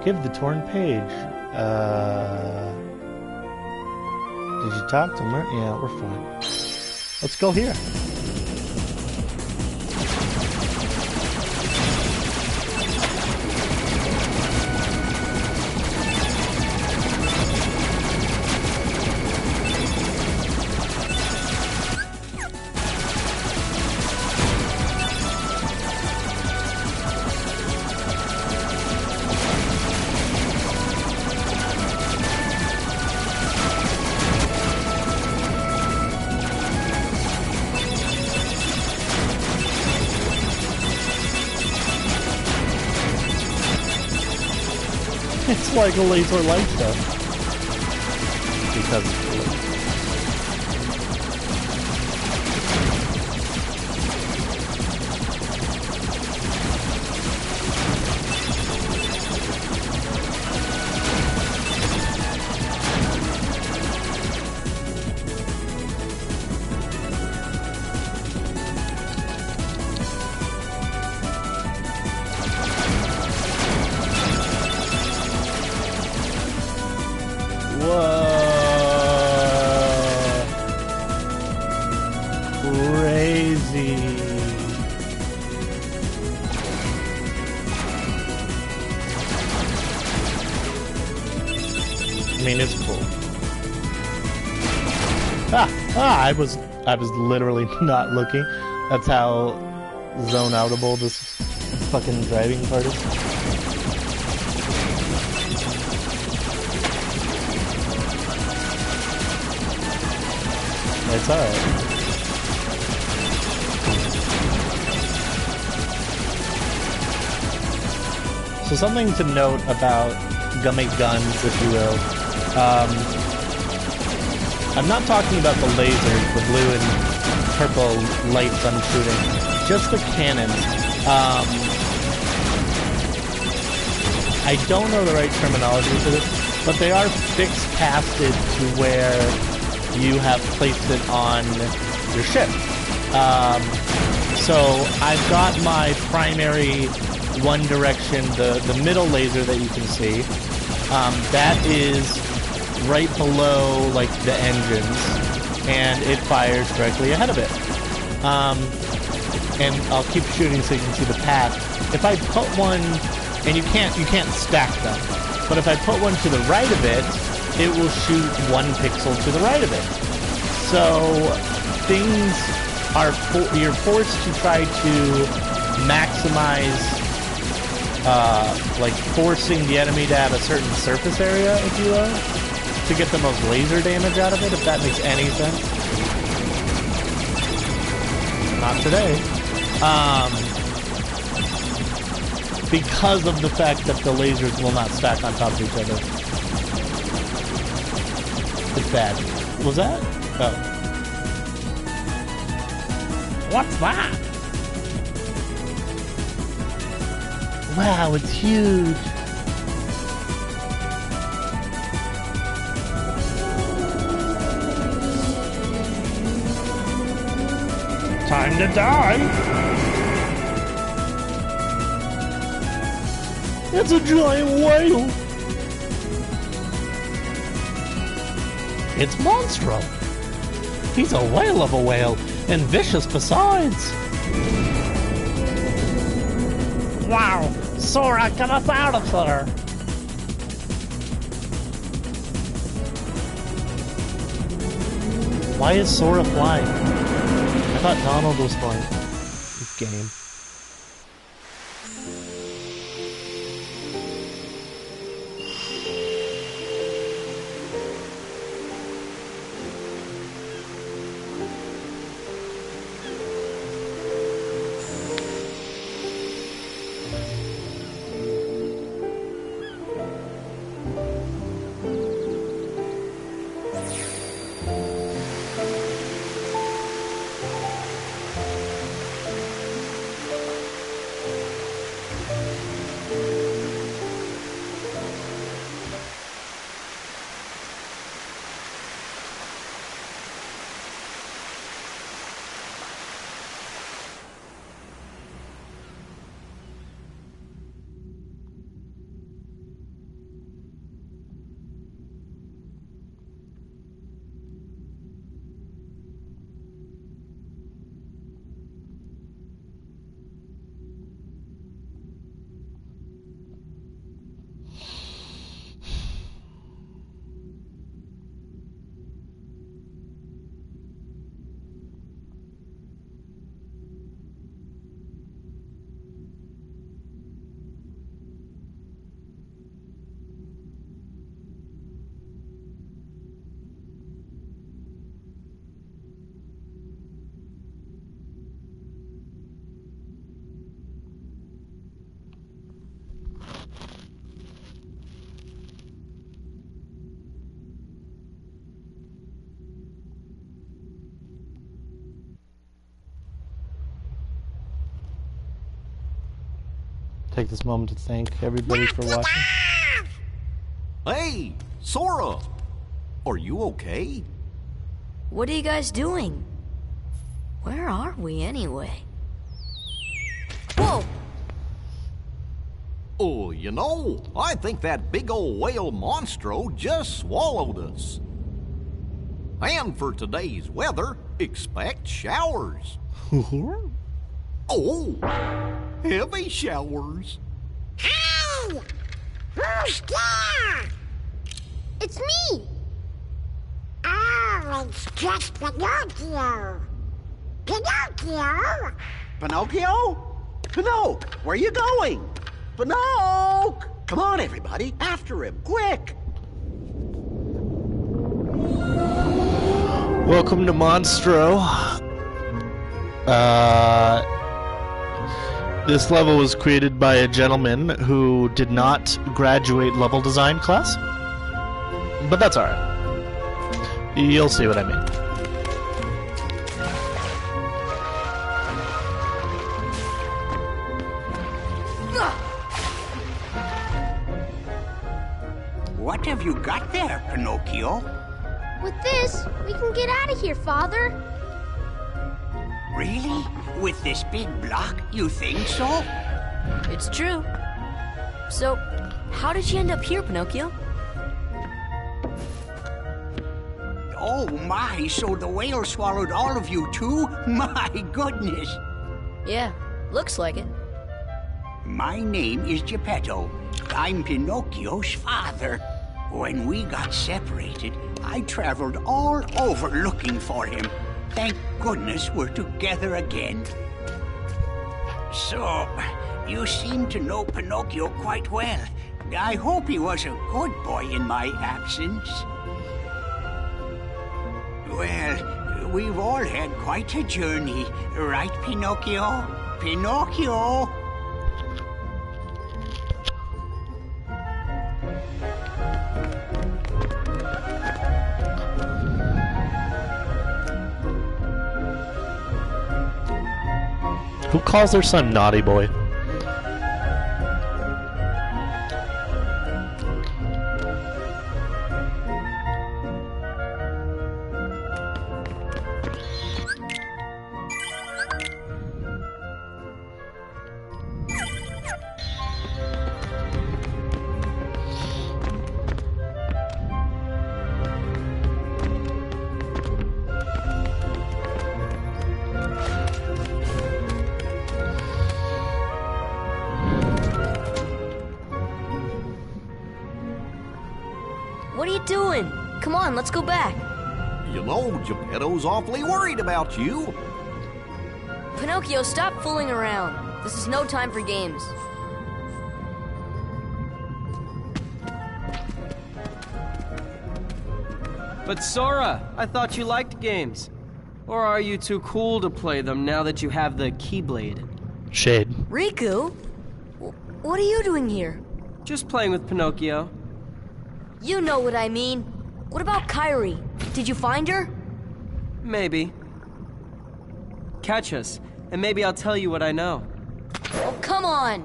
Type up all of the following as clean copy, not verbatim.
Give the torn page. Did you talk to him? Yeah, we're fine. Let's go here. It's like a laser light show. Because it's blue. I was literally not looking. That's how zone-outable this fucking driving part is. It's alright. So something to note about gummy guns, if you will. I'm not talking about the lasers, the blue and purple lights I'm shooting. Just the cannons. I don't know the right terminology for this, but they are fixed casted to where you have placed it on your ship. So I've got my primary one direction, the middle laser that you can see. That is right below, like, the engines, and it fires directly ahead of it. And I'll keep shooting so you can see the path. If I put one, and you can't stack them, but if I put one to the right of it, it will shoot one pixel to the right of it. So things are you're forced to try to maximize, like, forcing the enemy to have a certain surface area, if you will, to get the most laser damage out of it, if that makes any sense. Not today. Because of the fact that the lasers will not stack on top of each other. It's bad. Was that? Oh. What's that? Wow, it's huge. Time to die! It's a giant whale! It's Monstro! He's a whale of a whale, and vicious besides! Wow! Sora, get us out of there! Why is Sora flying? I thought Donald was flying. Game. Take this moment to thank everybody for watching. Hey, Sora! Are you okay? What are you guys doing? Where are we anyway? Whoa! Oh, you know, I think that big old whale Monstro just swallowed us. And for today's weather, expect showers. Oh, heavy showers. Hey! Who's there? It's me! Oh, it's just Pinocchio. Pinocchio? Pinocchio? Pinocchio, where are you going? Pinocchio! Come on, everybody, after him, quick! Welcome to Monstro. This level was created by a gentleman who did not graduate level design class. But that's alright. You'll see what I mean. What have you got there, Pinocchio? With this, we can get out of here, Father. Really? With this big block, you think so? It's true. So, how did you end up here, Pinocchio? Oh my, so the whale swallowed all of you too? My goodness! Yeah, looks like it. My name is Geppetto. I'm Pinocchio's father. When we got separated, I traveled all over looking for him. Thank goodness we're together again. So, you seem to know Pinocchio quite well. I hope he was a good boy in my absence. Well, we've all had quite a journey, right, Pinocchio? Pinocchio! Who calls their son Naughty Boy? What are you doing? Come on, let's go back. You know, Geppetto's awfully worried about you. Pinocchio, stop fooling around. This is no time for games. But Sora, I thought you liked games. Or are you too cool to play them now that you have the Keyblade? Shade. Riku? What are you doing here? Just playing with Pinocchio. You know what I mean. What about Kairi? Did you find her? Maybe. Catch us, and maybe I'll tell you what I know. Oh, come on!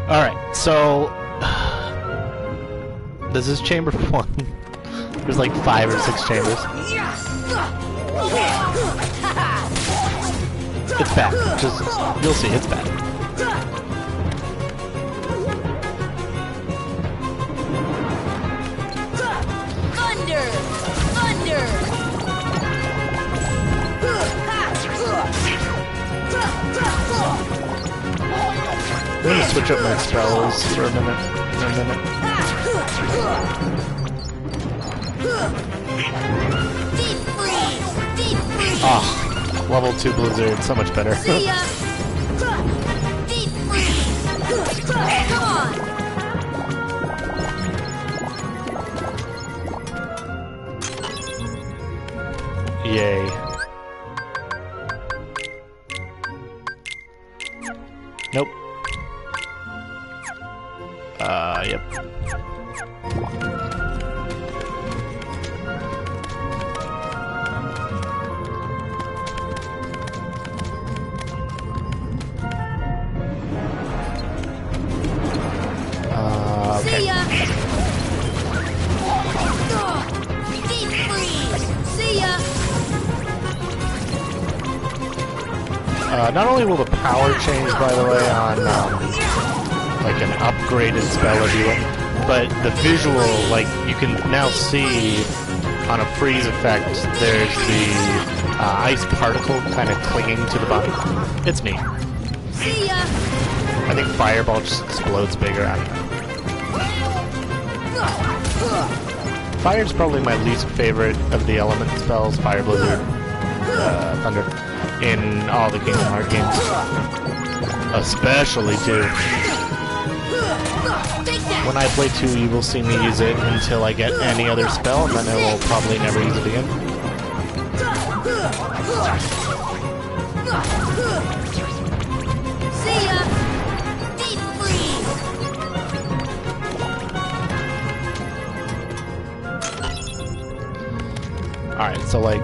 Alright, so... this is chamber 1. There's like 5 or 6 chambers. It's bad. Just, you'll see, it's bad. Thunder! Thunder! I'm gonna switch up my spells for a minute. Deep freeze! Deep freeze! Ah. Level 2 Blizzard, so much better. See ya! Deep freeze! Come on! Yay. Nope. Yep. not only will the power change, by the way, on like an upgraded spell if you will, but the visual, like you can now see on a freeze effect, there's the ice particle kind of clinging to the body. It's neat. See ya! I think Fireball just explodes bigger. I don't know. Fire's probably my least favorite of the element spells, Fire, Blizzard, Thunder, in all the Kingdom Hearts games. Especially 2. When I play 2, you will see me use it until I get any other spell, and then I will probably never use it again. See ya! Deep freeze! Alright, so like...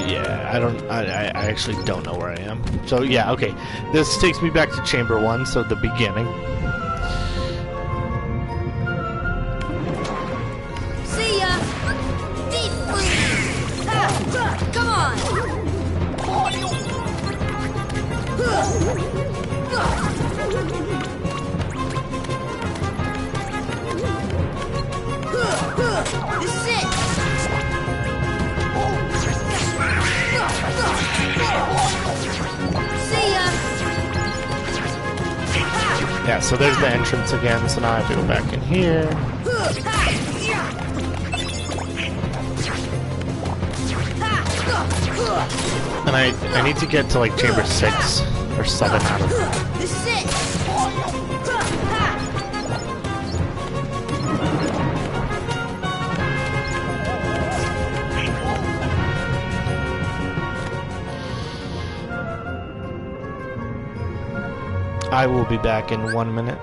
Yeah, I actually don't know where I am. So yeah, okay. This takes me back to Chamber 1, so the beginning. See ya! Deep freeze! Ha! Come on! This is it! See ya! Yeah, so there's the entrance again, so now I have to go back in here. And I need to get to like Chamber 6 or 7 out of it. This is it! I will be back in 1 minute.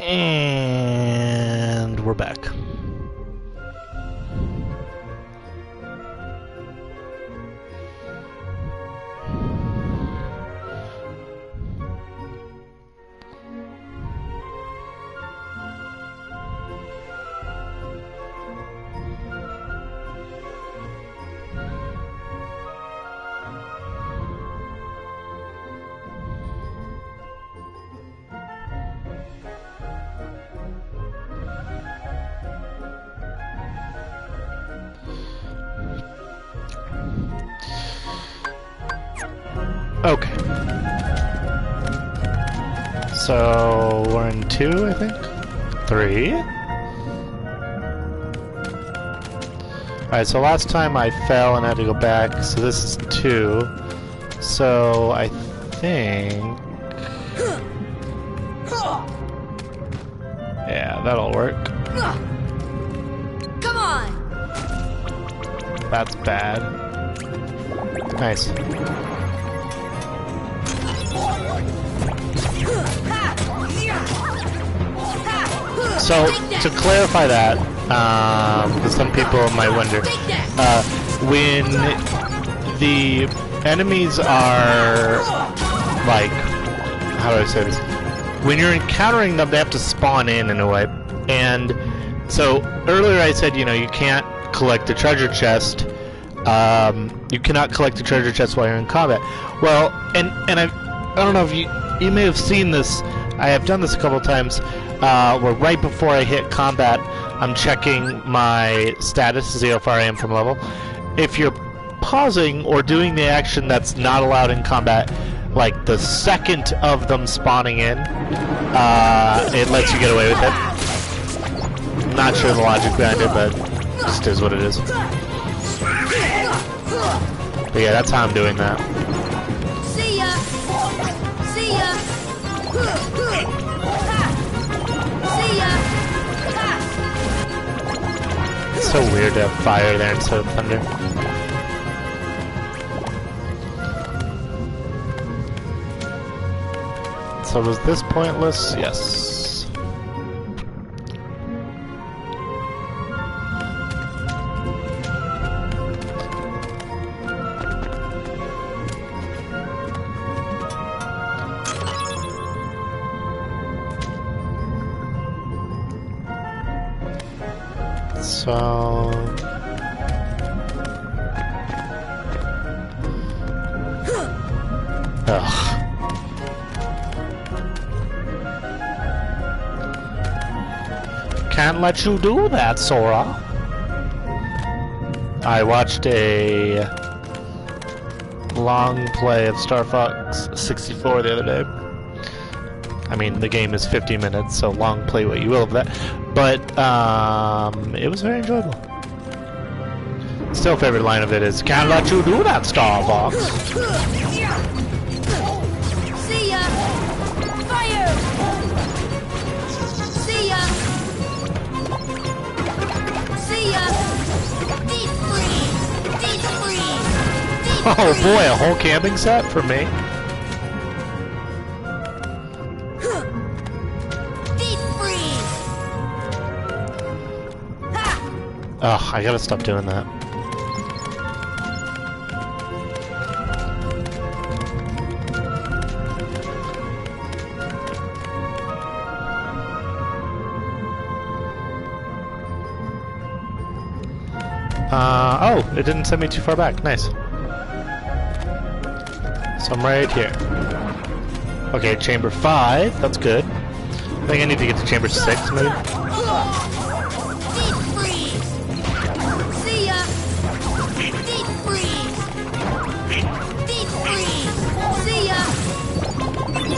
And we're back. Okay. So we're in 2, I think? 3? Alright, so last time I fell and had to go back, so this is 2. So I think... Yeah, that'll work. Come on! That's bad. Nice. So, to clarify that, because some people might wonder, when the enemies are, like, how do I say this? When you're encountering them, they have to spawn in a way. And so, earlier I said, you know, you can't collect the treasure chest. You cannot collect the treasure chest while you're in combat. Well, and I don't know if you may have seen this. I have done this a couple of times, where right before I hit combat, I'm checking my status to see how far I am from level. If you're pausing or doing the action that's not allowed in combat, like the second of them spawning in, it lets you get away with it. I'm not sure the logic behind it, but it just is what it is. But yeah, that's how I'm doing that. See ya! See ya! See ya! It's so weird to have fire there instead of thunder. So was this pointless? Yes. So... Ugh. Can't let you do that, Sora. I watched a long play of Star Fox 64 the other day. I mean, the game is 50 minutes, so long play what you will of that. But, it was very enjoyable. Still favorite line of it is, can't let you do that, Star Fox. See ya! Fire! See ya! See ya! Deep freeze! Deep freeze! Deep Oh boy, a whole camping set for me? Deep freeze! Ha! Ugh, I gotta stop doing that. Oh, it didn't send me too far back. Nice. So I'm right here. Okay, chamber 5. That's good. I think I need to get to chamber 6, maybe. Deep freeze! See ya! Deep freeze! Deep freeze! See ya! Deep freeze!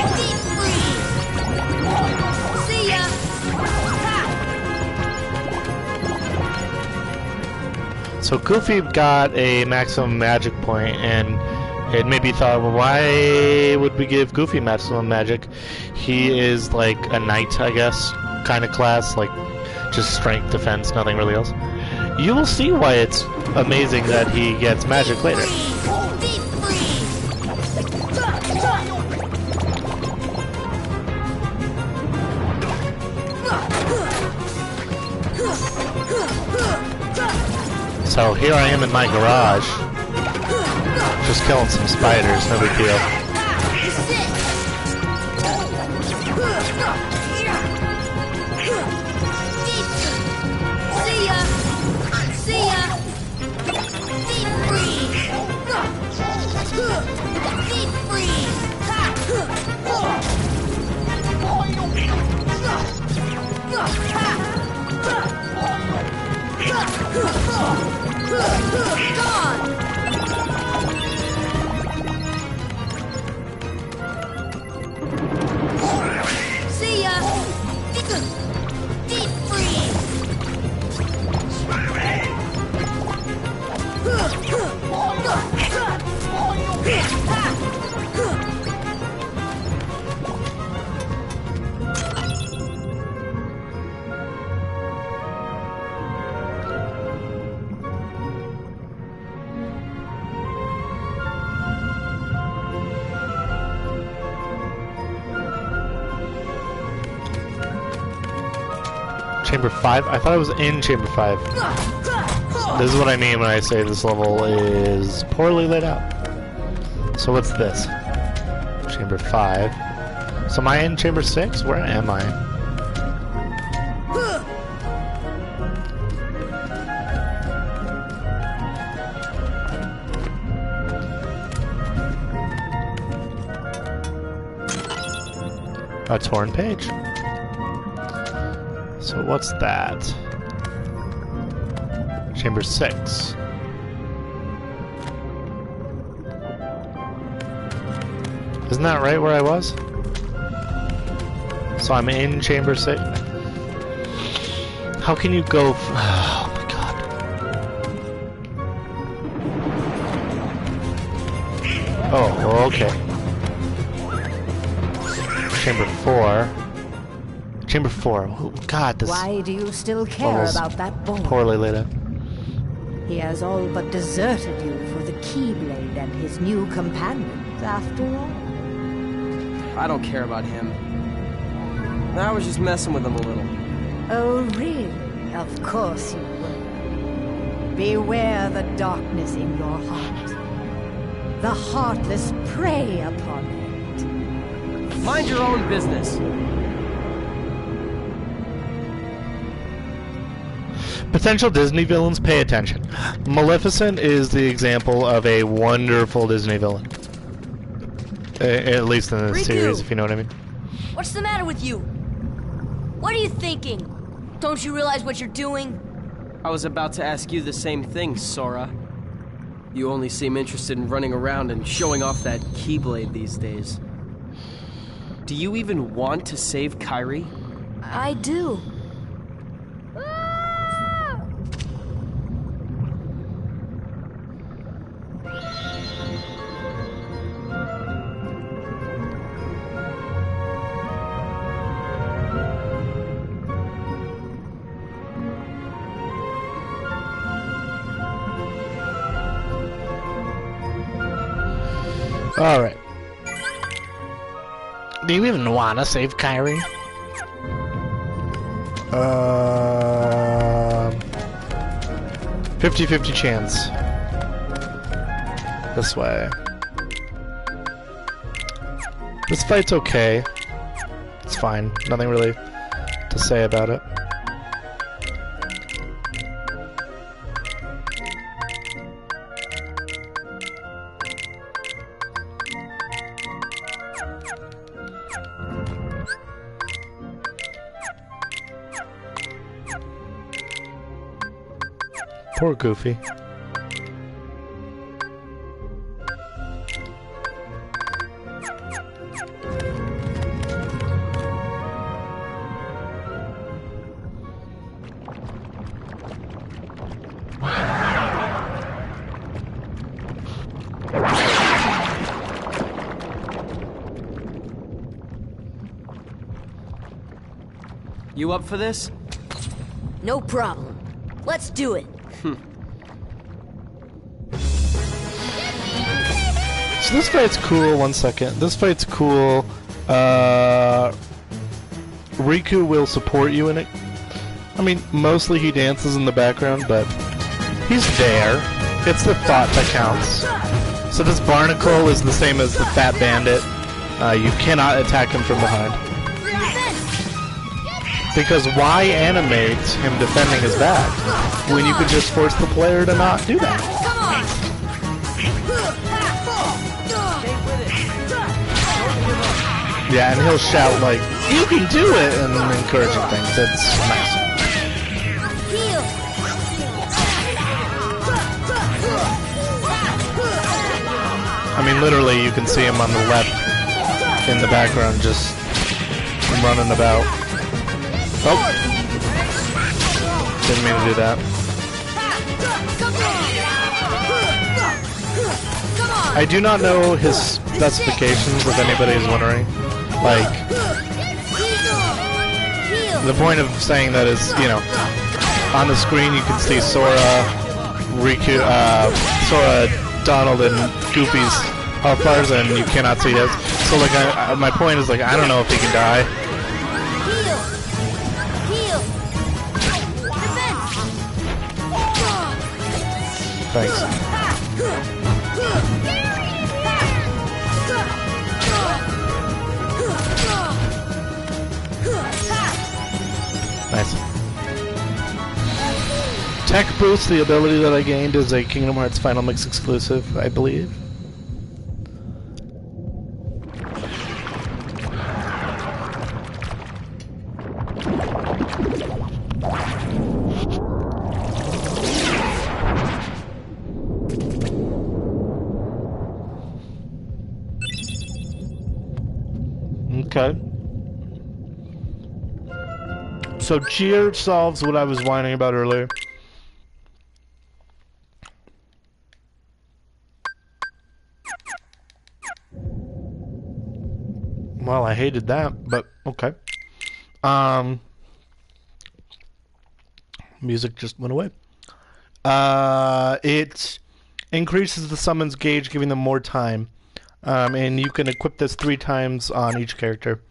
Deep freeze! See ya! So Goofy got a maximum magic point, and it made me thought, well, why would we give Goofy maximum magic? He is like a knight, I guess, kind of class, like just strength, defense, nothing really else. You will see why it's amazing that he gets magic later. Deep freeze! So here I am in my garage, just killing some spiders, no big deal. See ya! See ya! Deep freeze! Deep freeze! See ya! Deep freeze! Chamber 5? I thought I was in Chamber 5. This is what I mean when I say this level is poorly laid out. So what's this? Chamber 5. So am I in Chamber 6? Where am I? A torn page. So what's that? Chamber 6. Isn't that right where I was? So I'm in Chamber 6. How can you go? Oh my god. Oh, okay. Chamber 4. Chamber 4. Oh, God, this. Why do you still care about that boy? Poorly laid out. He has all but deserted you for the Keyblade and his new companions, after all. I don't care about him. I was just messing with him a little. Oh, really? Of course you will. Beware the darkness in your heart. The heartless prey upon it. Mind your own business. Potential Disney villains, pay attention. Maleficent is the example of a wonderful Disney villain. At least in this series, if you know what I mean. What's the matter with you? What are you thinking? Don't you realize what you're doing? I was about to ask you the same thing, Sora. You only seem interested in running around and showing off that Keyblade these days. Do you even want to save Kairi? I do. Alright. Do you even want to save Kairi? 50-50 chance. This way. This fight's okay. It's fine. Nothing really to say about it. Poor Goofy. You up for this? No problem. Let's do it. So this fight's cool, 1 second. This fight's cool. Riku will support you in it. I mean, mostly he dances in the background, but he's there. It's the thought that counts. So this Barnacle is the same as the Fat Bandit. You cannot attack him from behind. Because why animate him defending his back when you could just force the player to not do that? Yeah, and he'll shout like, "You can do it!" and encouraging things. It's nice. I mean, literally, you can see him on the left in the background, just running about. Oh! Didn't mean to do that. I do not know his specifications, if anybody is wondering. Like, the point of saying that is, you know, on the screen you can see Sora, Riku, Sora, Donald, and Goofy's health bars, and you cannot see his. So, like, my point is, like, I don't know if he can die. Thanks. Nice. Tech Boost, the ability that I gained, is a Kingdom Hearts Final Mix exclusive, I believe. Okay. So cheer solves what I was whining about earlier. Well, I hated that, but okay. Music just went away. It increases the summons gauge, giving them more time. And you can equip this 3 times on each character.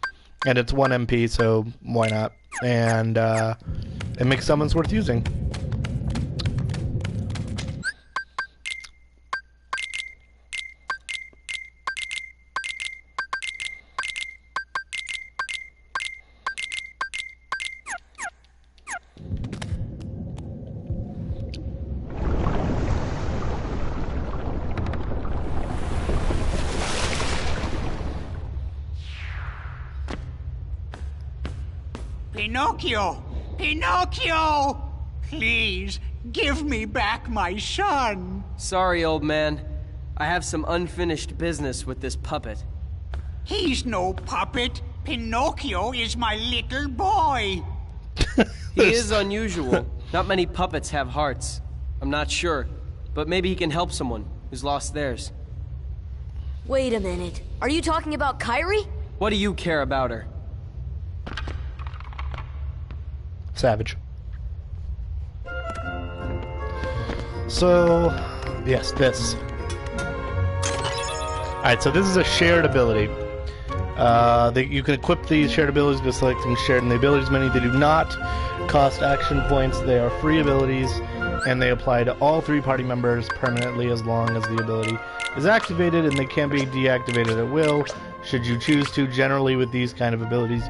And it's 1 MP, so why not? And it makes summons worth using. Pinocchio! Pinocchio! Please, give me back my son! Sorry, old man. I have some unfinished business with this puppet. He's no puppet. Pinocchio is my little boy. He is unusual. Not many puppets have hearts. I'm not sure, but maybe he can help someone who's lost theirs. Wait a minute. Are you talking about Kairi? What do you care about her? Savage. So, yes, this. Alright, so this is a shared ability. You can equip these shared abilities by selecting shared in the abilities menu. They do not cost action points. They are free abilities, and they apply to all 3 party members permanently as long as the ability is activated, and they can be deactivated at will should you choose to. Generally, with these kind of abilities,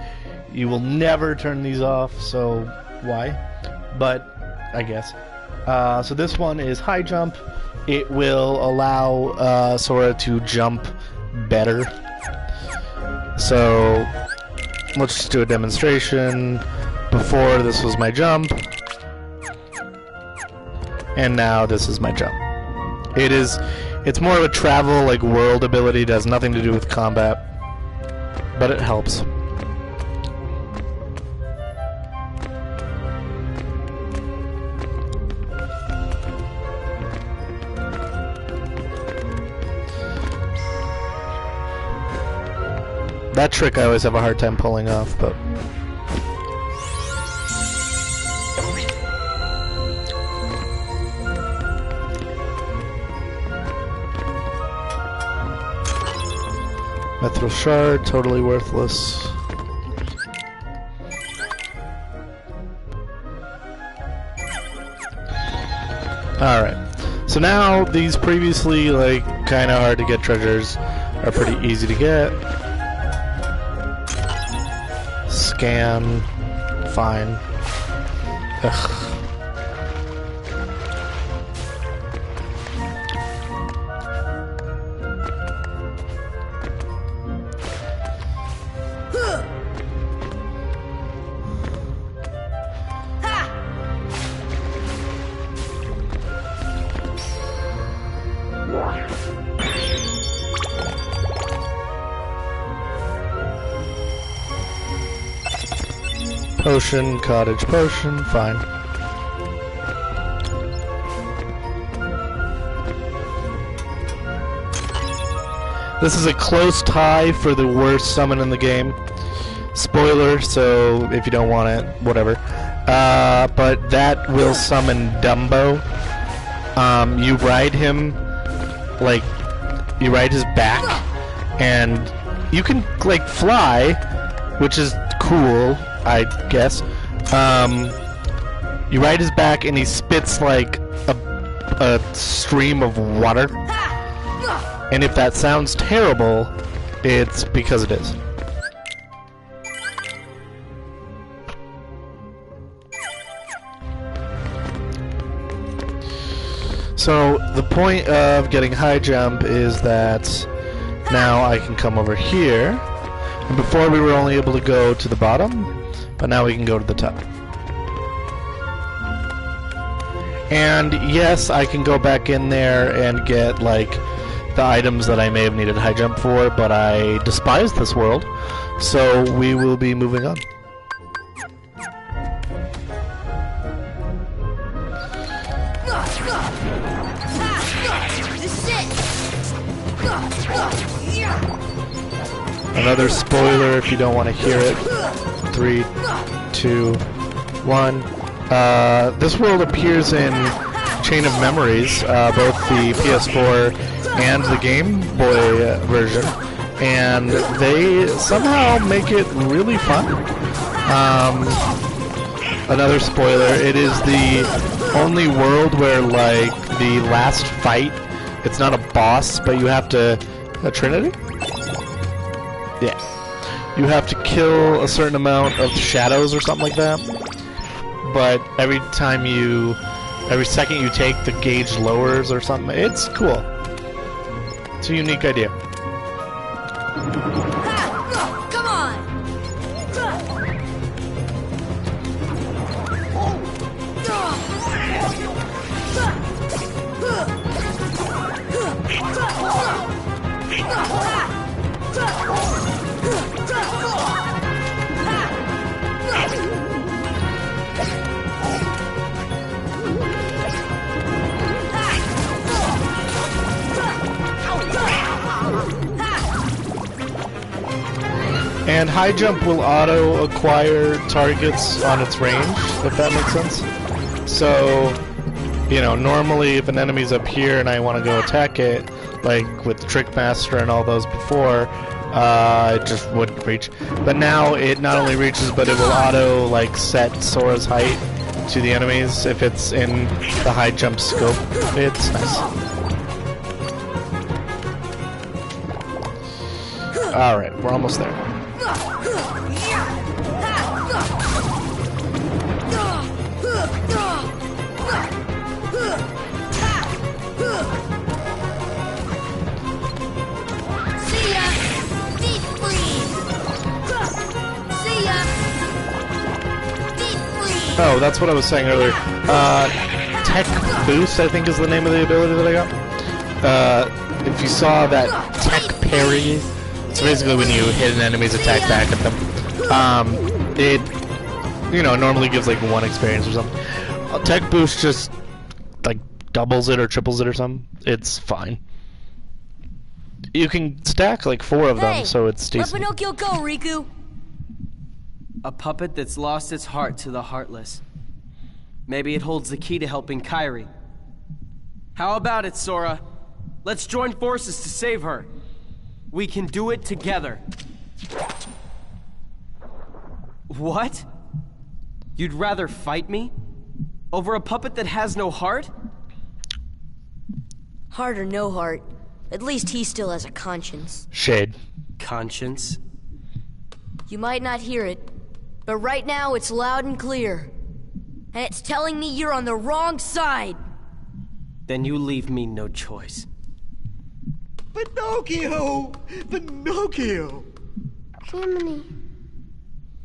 you will never turn these off, so why? But I guess. So this one is high jump. It will allow Sora to jump better. So let's just do a demonstration. Before, this was my jump, and now this is my jump. It's more of a travel, like, world ability. It has nothing to do with combat, but it helps. That trick I always have a hard time pulling off, but... Mithril Shard, totally worthless. Alright, so now these previously, like, kinda hard to get treasures are pretty easy to get. Scan, fine. Ugh. Potion, cottage potion, fine. This is a close tie for the worst summon in the game. Spoiler, so if you don't want it, whatever. But that will summon Dumbo. You ride him, like, you ride his back, and you can, like, fly, which is cool, I guess. You ride his back, and he spits, like, a stream of water. And if that sounds terrible, it's because it is. So the point of getting high jump is that now I can come over here. And before we were only able to go to the bottom, but now we can go to the top. And yes, I can go back in there and get like the items that I may have needed high jump for, but I despise this world, so we will be moving on. Another spoiler if you don't want to hear it. 3, 2, 1. This world appears in Chain of Memories, both the PS4 and the Game Boy version, and they somehow make it really fun. Another spoiler, it is the only world where, like, the last fight, it's not a boss, but you have to... A Trinity? Yeah. You have to kill a certain amount of shadows or something like that. But every second you take, the gauge lowers or something. It's cool. It's a unique idea. Come on! And high jump will auto-acquire targets on its range, if that makes sense. So, you know, normally if an enemy's up here and I want to go attack it, like with Trickmaster and all those before, it just wouldn't reach. But now it not only reaches, but it will auto, like, set Sora's height to the enemies if it's in the high jump scope. It's nice. Alright, we're almost there. Oh, that's what I was saying earlier. Tech Boost, I think, is the name of the ability that I got. If you saw that Tech Parry, so basically when you hit an enemy's attack back at them, it, you know, normally gives like 1 experience or something. Tech Boost just, like, doubles it or triples it or something. It's fine. You can stack like 4 of them, so it's decent. Let Pinocchio go, Riku! A puppet that's lost its heart to the heartless. Maybe it holds the key to helping Kairi. How about it, Sora? Let's join forces to save her. We can do it together. What? You'd rather fight me? Over a puppet that has no heart? Heart or no heart, at least he still has a conscience. Shade. Conscience? You might not hear it, but right now it's loud and clear. And it's telling me you're on the wrong side. Then you leave me no choice. Pinocchio! Pinocchio! Jiminy,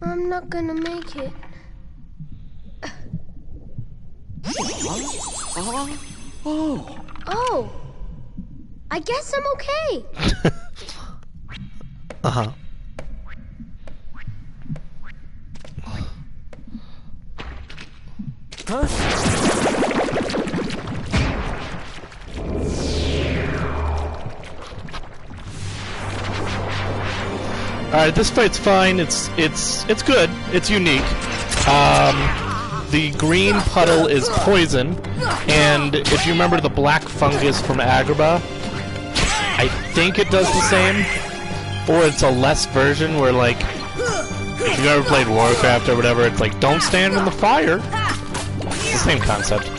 I'm not gonna make it. Oh, I guess I'm okay. Uh-huh. Huh? Alright, this fight's fine. It's good. It's unique. The green puddle is poison, and if you remember the black fungus from Agrabah, I think it does the same, or it's a less version where, like, if you've ever played Warcraft or whatever, it's like, don't stand in the fire. It's the same concept.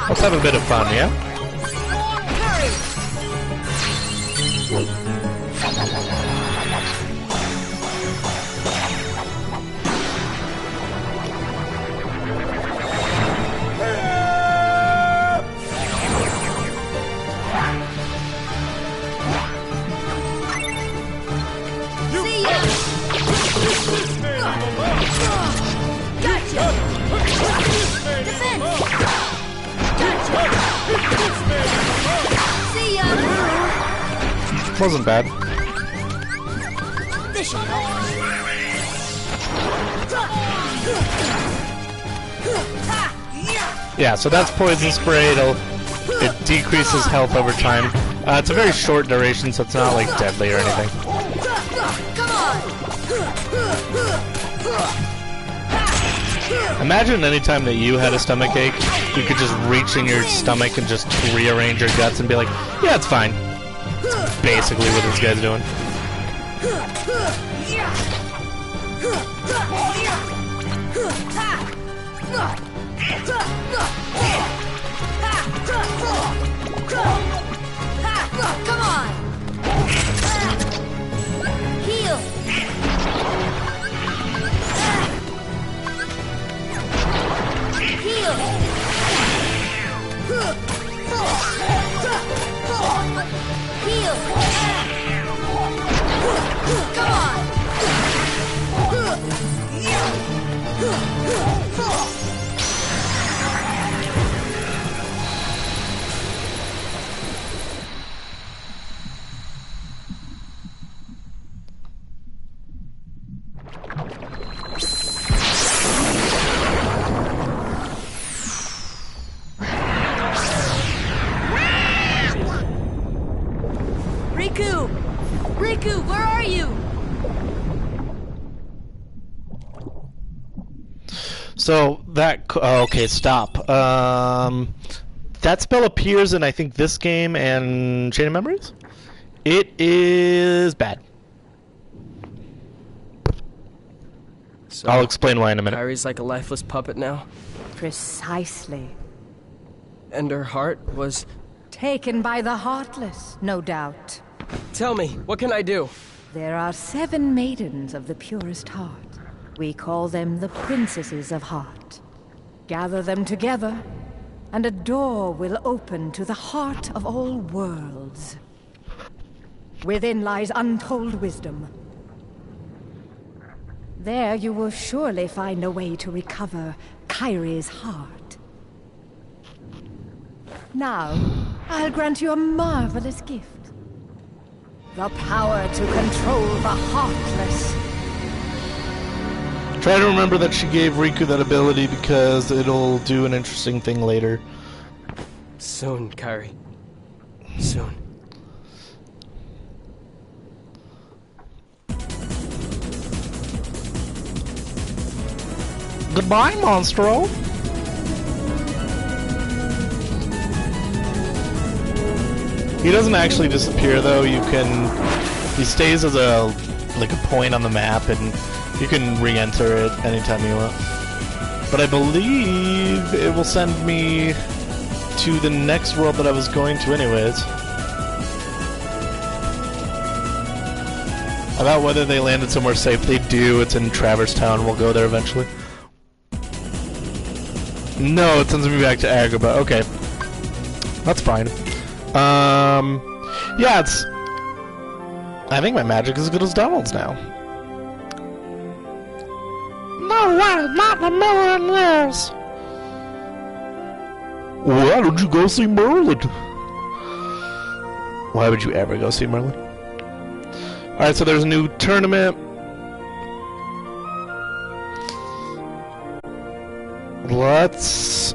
Let's have a bit of fun, yeah? Wasn't bad. Yeah, so that's poison spray. It decreases health over time. It's a very short duration, so it's not like deadly or anything. Come on! Imagine any time that you had a stomach ache, you could just reach in your stomach and just rearrange your guts and be like, yeah, it's fine. That's basically what this guy's doing. Come on! Heal! Heal! Heal! Come on! Riku, where are you? So that okay, stop. That spell appears in I think this game and Chain of Memories. It is bad. So I'll explain why in a minute. Kairi's like a lifeless puppet now. Precisely. And her heart was... Taken by the Heartless, no doubt. Tell me, what can I do? There are 7 maidens of the purest heart. We call them the Princesses of Heart. Gather them together, and a door will open to the heart of all worlds. Within lies untold wisdom. There you will surely find a way to recover Kairi's heart. Now, I'll grant you a marvelous gift. The power to control the Heartless. Try to remember that she gave Riku that ability because it'll do an interesting thing later. Soon, Kairi. Soon. Goodbye, Monstro. He doesn't actually disappear though. He stays as a point on the map, and you can re-enter it anytime you want. But I believe it will send me to the next world that I was going to anyways. About whether they landed somewhere safe, they do. It's in Traverse Town. We'll go there eventually. No, it sends me back to Agrabah. Okay. That's fine. Yeah, it's... I think my magic is as good as Donald's now. No way, not in a million years! Why don't you go see Merlin? Why would you ever go see Merlin? Alright, so there's a new tournament. Let's